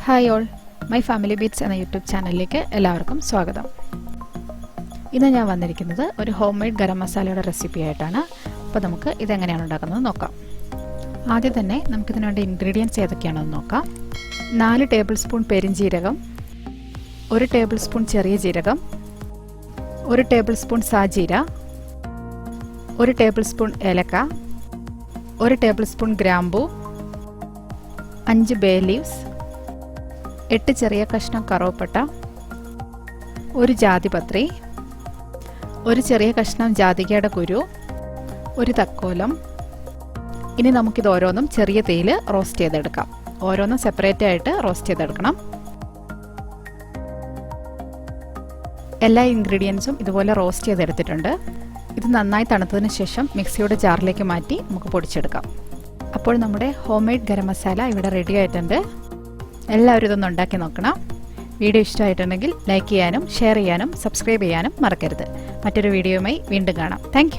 Hi all, My Family Beats എന്ന YouTube ചാനലിലേക്ക് എല്ലാവർക്കും സ്വാഗതം. ഇന്ന് ഞാൻ വന്നിരിക്കുന്നത് ഒരു ഹോം മെയ്ഡ് ഗരം മസാലയുടെ റെസിപ്പി ആയിട്ടാണ്. അപ്പോൾ നമുക്ക് ഇതെങ്ങനെയാണ് ഉണ്ടാക്കുന്നത് നോക്കാം. ആദ്യം തന്നെ നമുക്കിതിന് വേണ്ട ഇൻഗ്രീഡിയൻസ് ഏതൊക്കെയാണെന്ന് നോക്കാം. 4 ടേബിൾ സ്പൂൺ പെരിഞ്ജീരകം, 1 ടേബിൾ സ്പൂൺ ചെറിയ ജീരകം, 1 ടേബിൾ സ്പൂൺ സാജീര, 1 ടേബിൾ സ്പൂൺ ഏലക്ക, 1 ടേബിൾ സ്പൂൺ ഗ്രാമ്പൂ, 5 ബേ ലീവ്സ്, 8 ചെറിയ കഷ്ണം കറുവപ്പട്ട, 1 ജാതിപത്രി, 1 ചെറിയ കഷ്ണം ജാതിക്കയുടെ കുരു, 1 തക്കോലം. ഇനി നമുക്കിത് ഓരോന്നും ചെറിയ തീയിൽ റോസ്റ്റ് ചെയ്തെടുക്കാം. ഓരോന്നും സെപ്പറേറ്റ് ആയിട്ട് റോസ്റ്റ് ചെയ്തെടുക്കണം. എല്ലാ ഇൻഗ്രീഡിയൻസും ഇതുപോലെ റോസ്റ്റ് ചെയ്തെടുത്തിട്ടുണ്ട്. ഇത് നന്നായി തണുത്തതിന് ശേഷം മിക്സിയുടെ ജാറിലേക്ക് മാറ്റി നമുക്ക് പൊടിച്ചെടുക്കാം. അപ്പോൾ നമ്മുടെ ഹോം മെയ്ഡ് ഗരം മസാല ഇവിടെ റെഡി ആയിട്ടുണ്ട്. എല്ലാവരും ഇതൊന്ന് ഉണ്ടാക്കി നോക്കണം. വീഡിയോ ഇഷ്ടമായിട്ടുണ്ടെങ്കിൽ ലൈക്ക് ചെയ്യാനും ഷെയർ ചെയ്യാനും സബ്സ്ക്രൈബ് ചെയ്യാനും മറക്കരുത്. മറ്റൊരു വീഡിയോയുമായി വീണ്ടും കാണാം. താങ്ക്